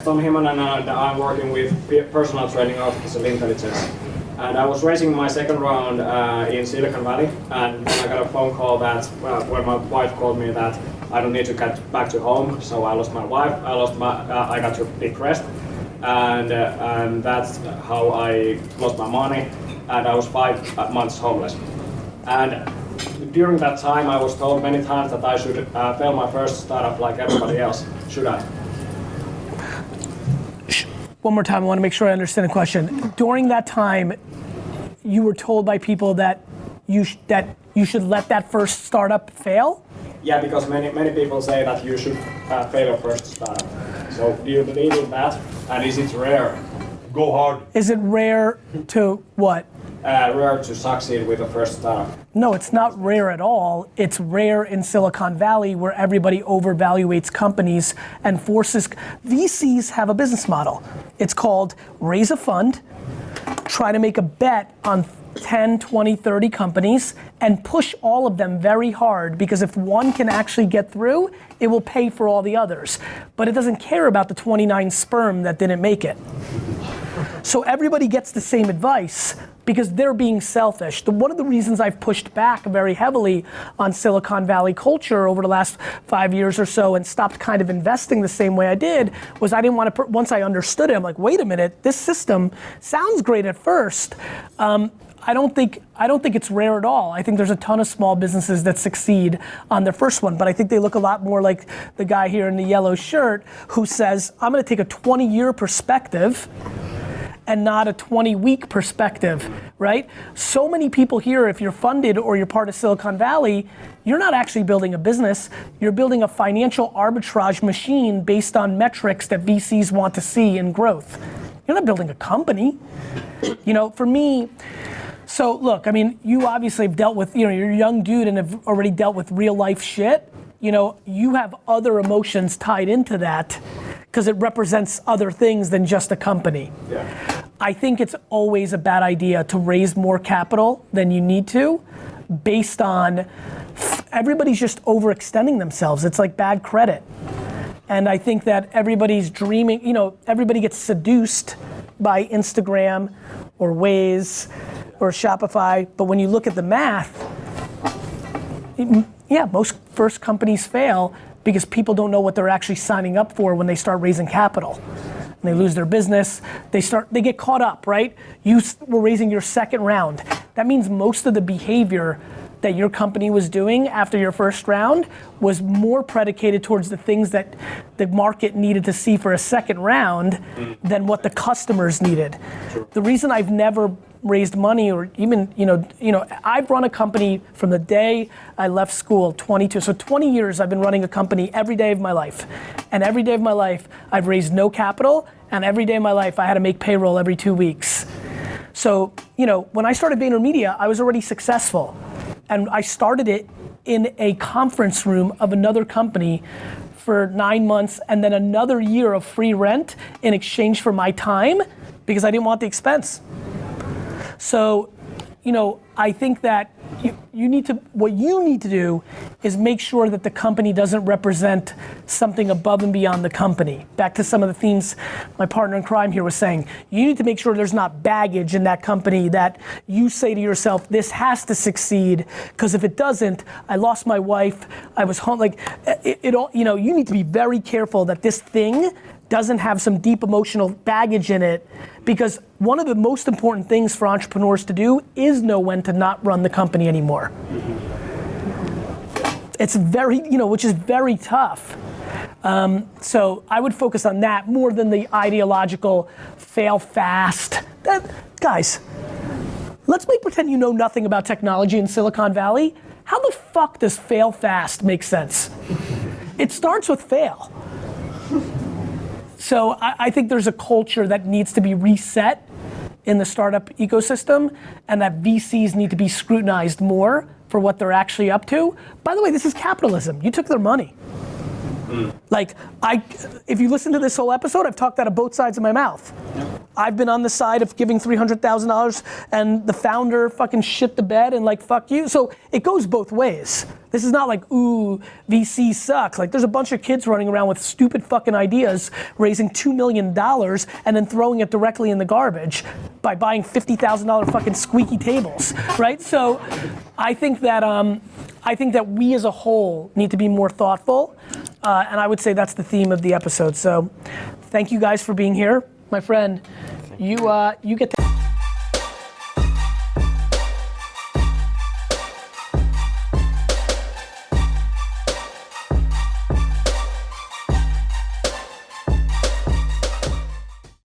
Tom Himonen and I'm working with personal training artificial intelligence. And I was raising my second round in Silicon Valley, and then I got a phone call that where my wife called me that I don't need to get back to home. So I lost my wife, I got to big rest, and that's how I lost my money, and I was 5 months homeless. And during that time, I was told many times that I should fail my first startup like everybody else. Should I? One more time, I want to make sure I understand the question. During that time, you were told by people that you should let that first startup fail? Yeah, because many people say that you should fail your first startup. So do you believe in that? And is it rare? Go hard. Is it rare to what? Rare to succeed with a first startup. No, it's not rare at all. It's rare in Silicon Valley where everybody overvaluates companies and forces. VCs have a business model. It's called raise a fund, try to make a bet on 10, 20, 30 companies and push all of them very hard, because if one can actually get through, it will pay for all the others. But it doesn't care about the 29 sperm that didn't make it. So everybody gets the same advice because they're being selfish. One of the reasons I've pushed back very heavily on Silicon Valley culture over the last 5 years or so and stopped kind of investing the same way I did was I didn't want to, once I understood it, I'm like, wait a minute, this system sounds great at first. I don't think it's rare at all. I think there's a ton of small businesses that succeed on their first one, but I think they look a lot more like the guy here in the yellow shirt who says, I'm gonna take a 20-year perspective and not a 20-week perspective, right? So many people here, if you're funded or you're part of Silicon Valley, you're not actually building a business, you're building a financial arbitrage machine based on metrics that VCs want to see in growth. You're not building a company. You know, for me, so look, I mean, you obviously have dealt with, you're a young dude and have already dealt with real life shit. You know, you have other emotions tied into that because it represents other things than just a company. Yeah. I think it's always a bad idea to raise more capital than you need to based on everybody's just overextending themselves. It's like bad credit. And I think that everybody's dreaming, you know, everybody gets seduced by Instagram or Waze or Shopify, but when you look at the math, yeah, most first companies fail because people don't know what they're actually signing up for when they start raising capital. And they lose their business, they get caught up, right? You were raising your second round. That means most of the behavior that your company was doing after your first round was more predicated towards the things that the market needed to see for a second round than what the customers needed. Sure. The reason I've never raised money or even, you know, I've run a company from the day I left school, 22, so 20 years I've been running a company every day of my life. And every day of my life, I've raised no capital, and every day of my life, I had to make payroll every 2 weeks. So, you know, when I started VaynerMedia, I was already successful. And I started it in a conference room of another company for 9 months and then another year of free rent in exchange for my time because I didn't want the expense. So, you know, I think that what you need to do is make sure that the company doesn't represent something above and beyond the company. Back to some of the themes my partner in crime here was saying. You need to make sure there's not baggage in that company that you say to yourself, this has to succeed, because if it doesn't, I lost my wife, I was home, like, it all, you know, you need to be very careful that this thing doesn't have some deep emotional baggage in it, because one of the most important things for entrepreneurs to do is know when to not run the company anymore. It's very, you know, which is very tough. So I would focus on that more than the ideological fail fast. Guys, let's pretend you know nothing about technology in Silicon Valley. How the fuck does fail fast make sense? It starts with fail. So I think there's a culture that needs to be reset in the startup ecosystem, and that VCs need to be scrutinized more for what they're actually up to. By the way, this is capitalism. You took their money. Like, if you listen to this whole episode, I've talked out of both sides of my mouth. I've been on the side of giving $300,000 and the founder fucking shit the bed and like, fuck you. So it goes both ways. This is not like, ooh, VC sucks. Like there's a bunch of kids running around with stupid fucking ideas, raising $2 million and then throwing it directly in the garbage by buying $50,000 fucking squeaky tables, right? So I think that we as a whole need to be more thoughtful, and I would say that's the theme of the episode. So thank you guys for being here. My friend, you get to